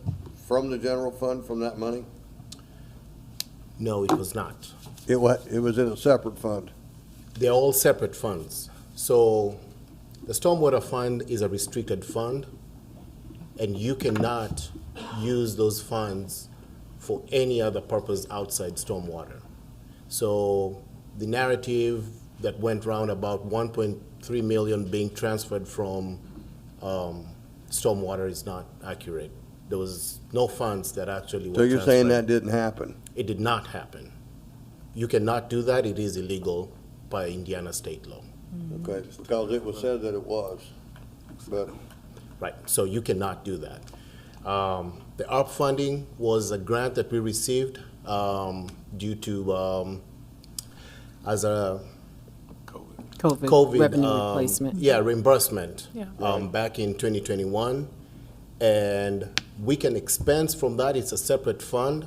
from the general fund from that money? No, it was not. It was in a separate fund. They're all separate funds. So the stormwater fund is a restricted fund, and you cannot use those funds for any other purpose outside stormwater. So the narrative that went round about 1.3 million being transferred from stormwater is not accurate. There was no funds that actually were So you're saying transferred. that didn't happen? It did not happen. You cannot do that. It is illegal by Indiana state law. Okay, because it was said that it was, but. Right, so you cannot do that. The ARP funding was a grant that we received due to, as a COVID. Revenue replacement. Yeah, reimbursement. Yeah. Back in 2021. And we can expense from that. It's a separate fund.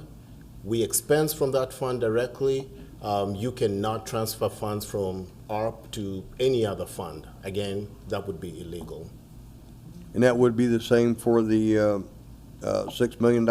We expense from that fund directly. You cannot transfer funds from ARP to any other fund. Again, that would be illegal. And that would be the same for the $6 million,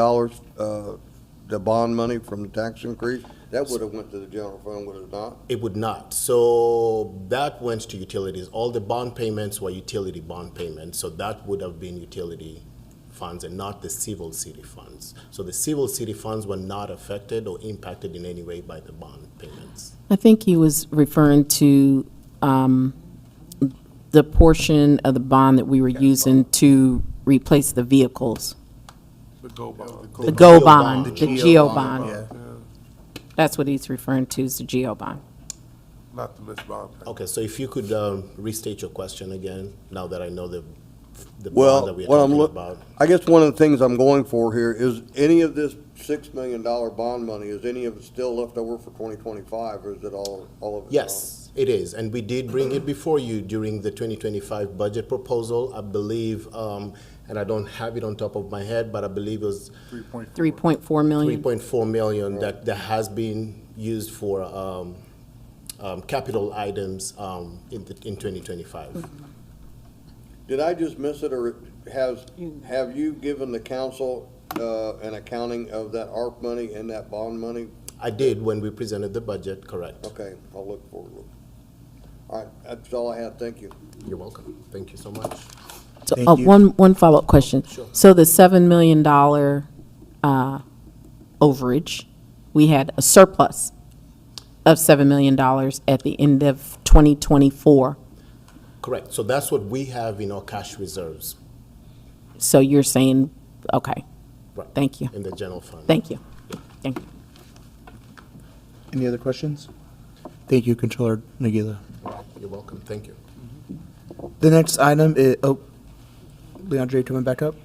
the bond money from the tax increase? That would have went to the general fund, would it not? It would not. So that went to utilities. All the bond payments were utility bond payments. So that would have been utility funds and not the civil city funds. So the civil city funds were not affected or impacted in any way by the bond payments. I think he was referring to the portion of the bond that we were using to replace the vehicles. The GO bond. The GO bond, the GEO bond. Yeah. That's what he's referring to, is the GEO bond. Not the Miss Bond. Okay, so if you could restate your question again, now that I know the bond Well, that we're what I'm talking looking, about. I guess one of the things I'm going for here is any of this $6 million bond money, is any of it still left over for 2025, or is it all of it? Yes, it is, and we did bring it before you during the 2025 budget proposal. I believe, and I don't have it on top of my head, but I believe it was 3.4 million. 3.4 million that has been used for capital items in 2025. Did I just miss it, or have you given the council an accounting of that ARP money and that bond money? I did when we presented the budget, correct. Okay, I'll look forward to it. All right, that's all I had, thank you. You're welcome. Thank you so much. So, Thank you. one follow-up question. Sure. So the $7 million overage, we had a surplus of $7 million at the end of 2024. Correct. So that's what we have in our cash reserves. So you're saying, okay, Right. thank you. In the general fund. Thank you. Thank you. Any other questions? Thank you, Controller Nagila. You're welcome. Thank you. The next item is, Leandre, coming back up?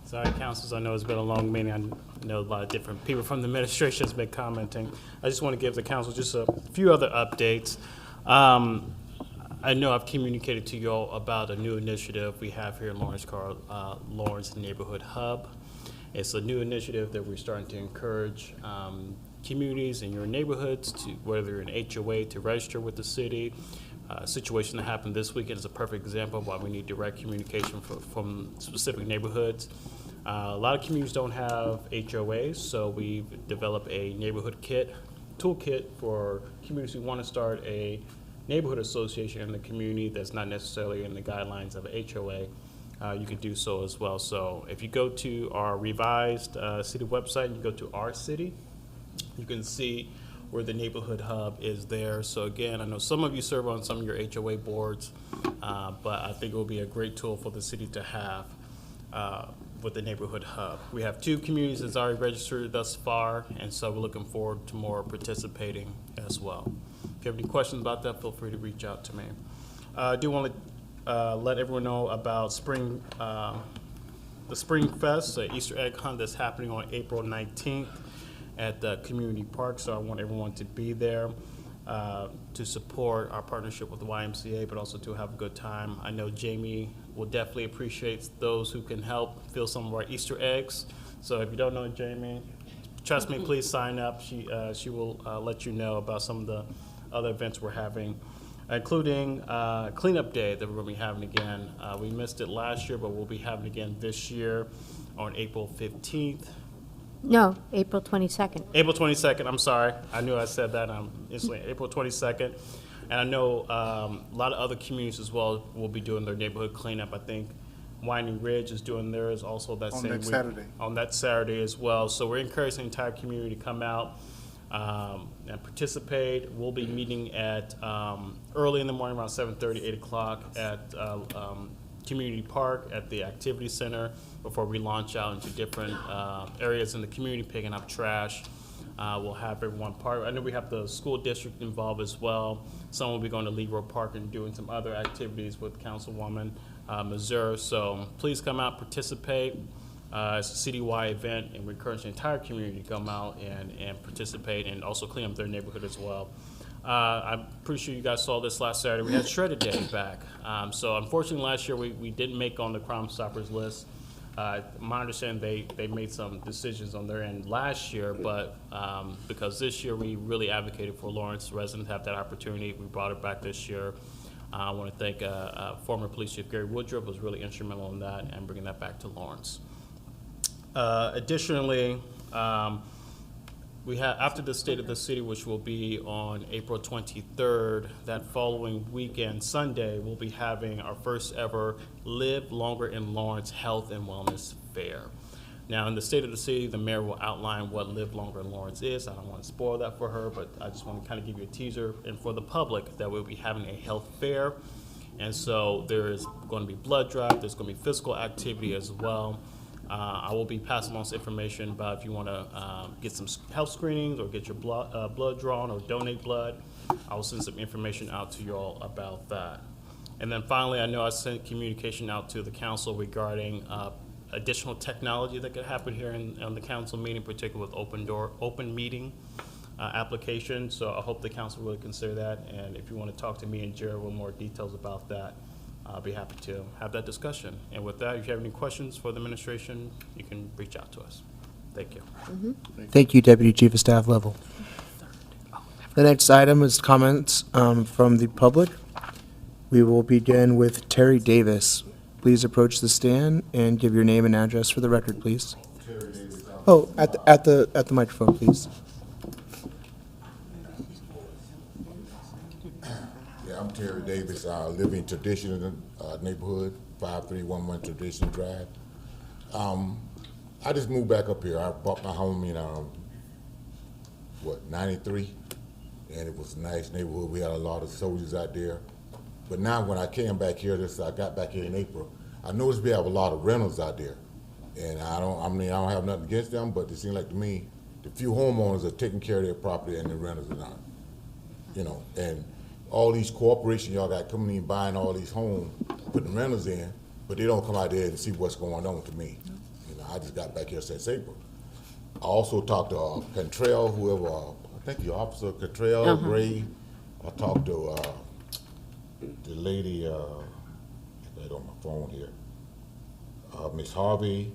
Sorry, councils, I know it's been a long meeting. I know a lot of different people from the administration has been commenting. I just want to give the council just a few other updates. I know I've communicated to you all about a new initiative we have here in Lawrence called Lawrence Neighborhood Hub. It's a new initiative that we're starting to encourage communities in your neighborhoods, to whether you're an HOA, to register with the city. A situation that happened this weekend is a perfect example of why we need direct communication from specific neighborhoods. A lot of communities don't have HOAs, so we've developed a neighborhood toolkit for communities who want to start a neighborhood association in the community that's not necessarily in the guidelines of a HOA. you can do so as well. So if you go to our revised city website and you go to Our City, you can see where the neighborhood hub is there. So again, I know some of you serve on some of your HOA boards, but I think it will be a great tool for the city to have with the neighborhood hub. We have 2 communities that's already registered thus far, and so we're looking forward to more participating as well. If you have any questions about that, feel free to reach out to me. I do want to let everyone know about the Spring Fest, the Easter egg hunt that's happening on April 19th at the community park. So I want everyone to be there to support our partnership with the YMCA, but also to have a good time. I know Jamie will definitely appreciate those who can help fill some of our Easter eggs. So if you don't know Jamie, trust me, please sign up. She will let you know about some of the other events we're having, including Cleanup Day that we're going to be having again. We missed it last year, but we'll be having it again this year on April 15th. No, April 22nd. April 22nd, I'm sorry. I knew I said that instantly. April 22nd. And I know a lot of other communities as well will be doing their neighborhood cleanup. I think Winding Ridge is doing theirs also that same week. Saturday. On that Saturday as well. So we're encouraging the entire community to come out and participate. We'll be meeting at early in the morning, around 7:30, 8 o'clock at Community Park at the Activity Center before we launch out into different areas in the community picking up trash. We'll have everyone part. I know we have the school district involved as well. Some will be going to Leroy Park and doing some other activities with Councilwoman Missouri. So please come out, participate. It's a citywide event, and we encourage the entire community to come out and participate and also clean up their neighborhood as well. I'm pretty sure you guys saw this last Saturday. We had Shredded Day back. So unfortunately, last year we didn't make on the Crime Stoppers list. My understanding, they made some decisions on their end last year, but because this year we really advocated for Lawrence residents to have that opportunity, we brought it back this year. I want to thank former Police Chief Gary Woodruff, who was really instrumental in that and bringing that back to Lawrence. Additionally, we have, after the State of the City, which will be on April 23rd, that following weekend, Sunday, we'll be having our first ever Live Longer in Lawrence Health and Wellness Fair. Now, in the State of the City, the mayor will outline what Live Longer in Lawrence is. I don't want to spoil that for her, but I just want to kind of give you a teaser. And for the public, that we'll be having a health fair. And so there is going to be blood drive, there's going to be physical activity as well. I will be passing on some information about if you want to get some health screenings or get your blood drawn or donate blood. I will send some information out to you all about that. And then finally, I know I sent communication out to the council regarding additional technology that could happen here on the council meeting, particularly with open meeting application. So I hope the council really consider that. And if you want to talk to me and Jared with more details about that, I'll be happy to have that discussion. And with that, if you have any questions for the administration, you can reach out to us. Thank you. Thank you, Deputy Chief of Staff Level. The next item is comments from the public. We will begin with Terry Davis. Please approach the stand and give your name and address for the record, please. Oh, at the microphone, please. Yeah, I'm Terry Davis. I live in Traditional neighborhood, 5311 Traditional Drive. I just moved back up here. I bought my home in, 93? And it was a nice neighborhood. We had a lot of soldiers out there. But now when I came back here, I got back here in April, I noticed we have a lot of rentals out there. And I don't have nothing against them, but it seems like to me, the few homeowners are taking care of their property and the renters are not. You know, and all these corporations y'all got coming in buying all these homes, putting renters in, but they don't come out there and see what's going on to me. You know, I just got back here since April. I also talked to Cantrell, whoever, I think the officer, Cantrell, Gray. I talked to the lady, I got on my phone here, Miss Harvey.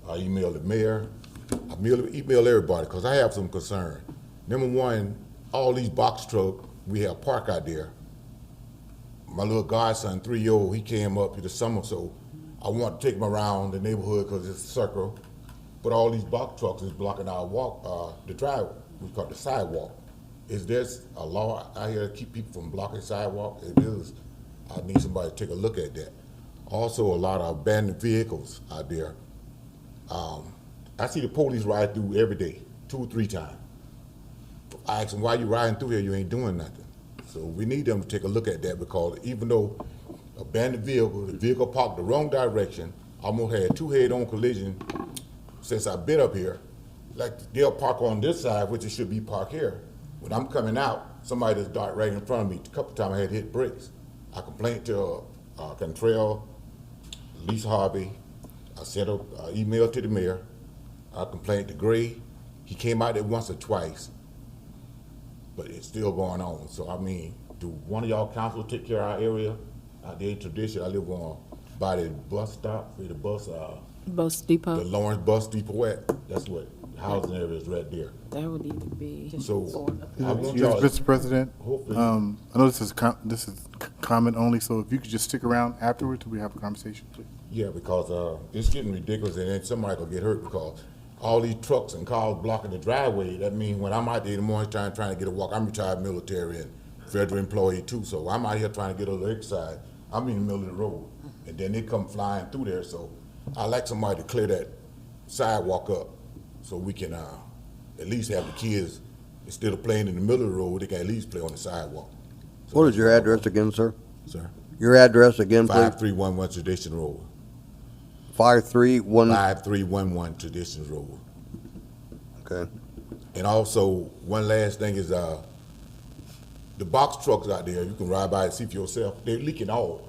I emailed the mayor. I emailed everybody because I have some concern. Number one, all these box trucks we have parked out there. My little godson, 3-year-old, he came up in the summer, so I want to take him around the neighborhood because it's a circle. But all these box trucks is blocking our walk, the drive, we call it the sidewalk. Is there a law out here to keep people from blocking sidewalk? It is. I need somebody to take a look at that. Also, a lot of abandoned vehicles out there. I see the police ride through every day, 2 or 3 times. I ask them, why you riding through here? You ain't doing nothing. So we need them to take a look at that, because even though abandoned vehicle, the vehicle parked the wrong direction, almost had 2 head-on collisions since I've been up here. Like, they'll park on this side, which it should be parked here. When I'm coming out, somebody just darted right in front of me. A couple times I had to hit brakes. I complained to Cantrell, Lisa Harvey. I sent an email to the mayor. I complained to Gray. He came out there once or twice, but it's still going on. So, I mean, do one of y'all council take care of our area? Out there in Tradition, I live on by the bus stop, where the bus, Bus depot. the Lawrence Bus Depot at. That's what the housing area is right there. That would need to be. So, I want Yes, y'all, Mr. President, hopefully, I know this is comment only, so if you could just stick around afterwards, we have a conversation, please. yeah, because it's getting ridiculous, and then somebody gonna get hurt because all these trucks and cars blocking the driveway. That means when I'm out there in the morning trying to get a walk, I'm retired military and federal employee too, so I'm out here trying to get a little exercise. I'm in the middle of the road, and then they come flying through there, so I like somebody to clear that sidewalk up so we can at least have the kids, instead of playing in the middle of the road, they can at least play on the sidewalk. So What is your address again, sir? Sir? Your address again, please? 5311 Tradition Road. 531, 5311 Tradition Road. okay. And also, one last thing is, the box trucks out there, you can ride by and see for yourself, they're leaking oil.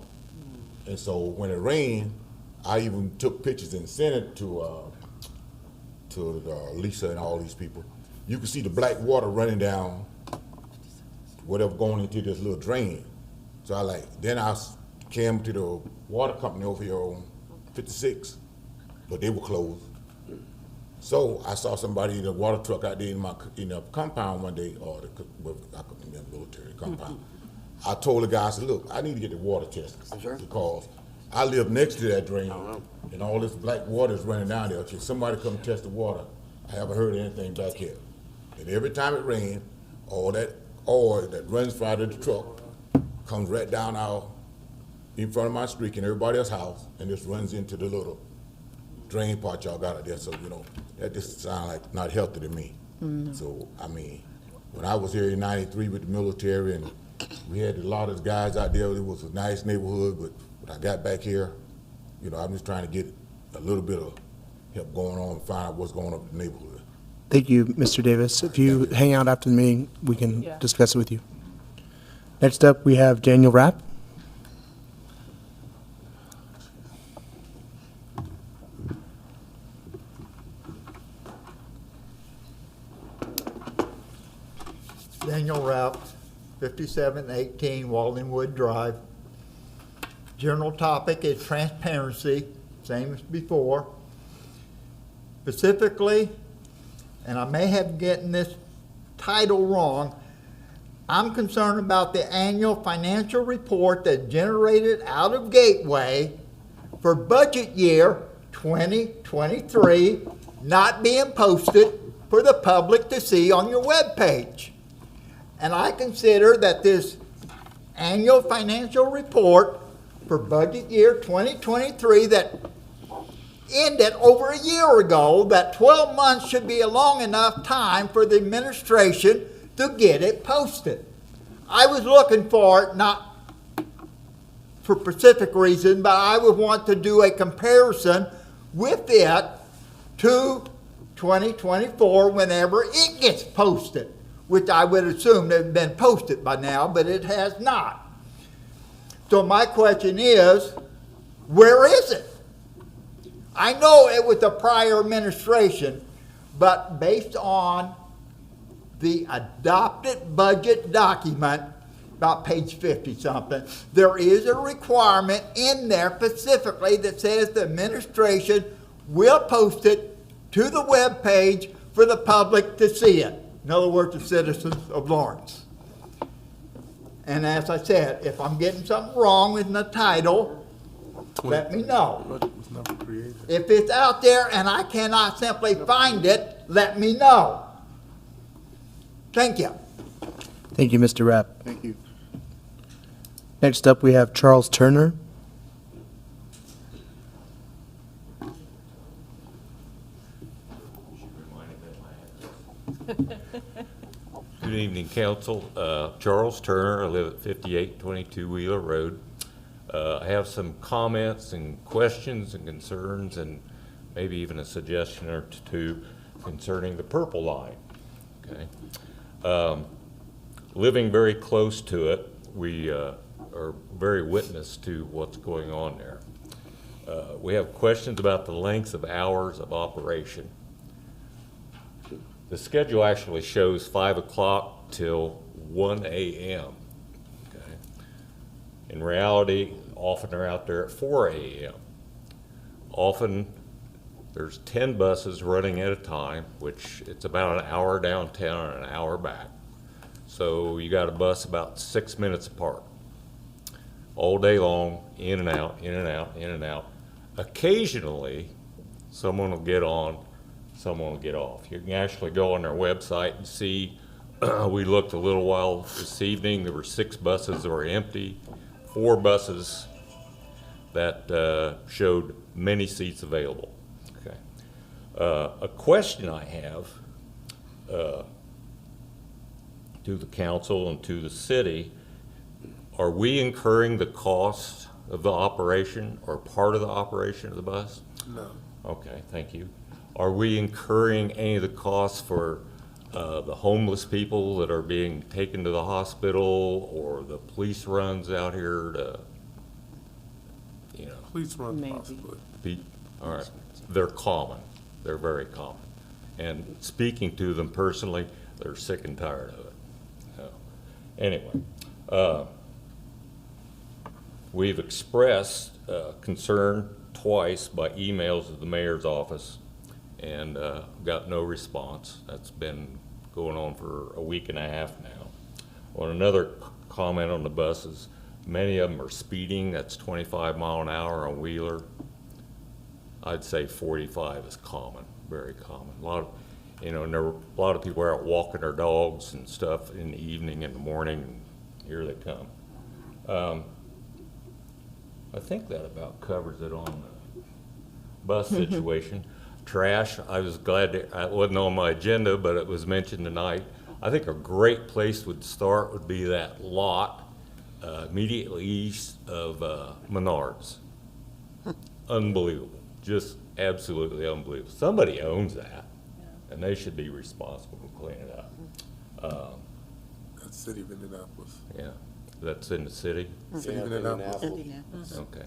And so when it rained, I even took pictures and sent it to Lisa and all these people. You can see the black water running down, whatever going into this little drain. So then I came to the water company over here on 56, but they were closed. So I saw somebody in a water truck out there in the compound one day, or I couldn't remember, military compound. I told the guy, I said, look, I need to get the water tested, because I live next to that drain, and all this black water is running down there. Can somebody come test the water? I haven't heard anything back here. And every time it rains, all that oil that runs out of the truck comes right down out in front of my street and everybody else's house, and just runs into the little drain part y'all got out there. So, that just sounds like not healthy to me. So, I mean, when I was here in '93 with the military, and we had a lot of guys out there, it was a nice neighborhood, but when I got back here, I'm just trying to get a little bit of help going on and find out what's going on in the neighborhood. Thank you, Mr. Davis. If you hang out after the meeting, we can discuss it with you. Next up, we have Daniel Rapp. Daniel Rapp, 5718 Waldenwood Drive. General topic is transparency, same as before. Specifically, and I may have gotten this title wrong, I'm concerned about the annual financial report that's generated out of Gateway for budget year 2023 not being posted for the public to see on your webpage. And I consider that this annual financial report for budget year 2023 that ended over a year ago, that 12 months should be a long enough time for the administration to get it posted. I was looking for it, not for specific reason, but I would want to do a comparison with it to 2024 whenever it gets posted, which I would assume had been posted by now, but it has not. So my question is, where is it? I know it was the prior administration, but based on the adopted budget document, about page 50-something, there is a requirement in there specifically that says the administration will post it to the web page for the public to see it. In other words, the citizens of Lawrence. And as I said, if I'm getting something wrong in the title, let me know. If it's out there and I cannot simply find it, let me know. Thank you. Thank you, Mr. Rapp. Thank you. Next up, we have Charles Turner. Good evening, council. Charles Turner, I live at 5822 Wheeler Road. I have some comments and questions and concerns and maybe even a suggestion or two concerning the Purple Line. Okay. Living very close to it, we are very witness to what's going on there. We have questions about the length of hours of operation. The schedule actually shows 5 o'clock till 1 a.m. Okay. In reality, often they're out there at 4 a.m. Often there's 10 buses running at a time, which it's about an hour downtown and an hour back. So you got a bus about 6 minutes apart. All day long, in and out, in and out, in and out. Occasionally, someone will get on, someone will get off. You can actually go on their website and see, we looked a little while this evening, there were 6 buses that were empty, 4 buses that showed many seats available. Okay. A question I have to the council and to the city, are we incurring the cost of the operation or part of the operation of the bus? No. Okay, thank you. Are we incurring any of the costs for the homeless people that are being taken to the hospital or the police runs out here to, you know? Police run possibly. All right, they're common. They're very common. And speaking to them personally, they're sick and tired of it. Anyway, we've expressed concern twice by emails to the mayor's office and got no response. That's been going on for a week and a half now. On another comment on the buses, many of them are speeding. That's 25 mile an hour on Wheeler. I'd say 45 is common, very common. A lot of, you know, and there, a lot of people are out walking their dogs and stuff in the evening, in the morning, and here they come. I think that about covers it on the bus situation. Trash, I was glad it wasn't on my agenda, but it was mentioned tonight. I think a great place would start would be that lot immediately east of Menards. Unbelievable, just absolutely unbelievable. Somebody owns that, and they should be responsible to clean it up. That's City of Indianapolis. Yeah, that's in the city? City of Indianapolis. Okay.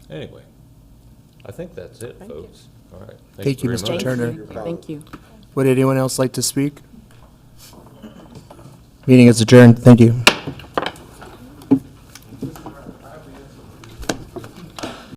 Anyway, I think that's it, folks. All right. Thank you, very Mr. much. Turner. Thank you. Would anyone else like to speak? Meeting is adjourned. Thank you.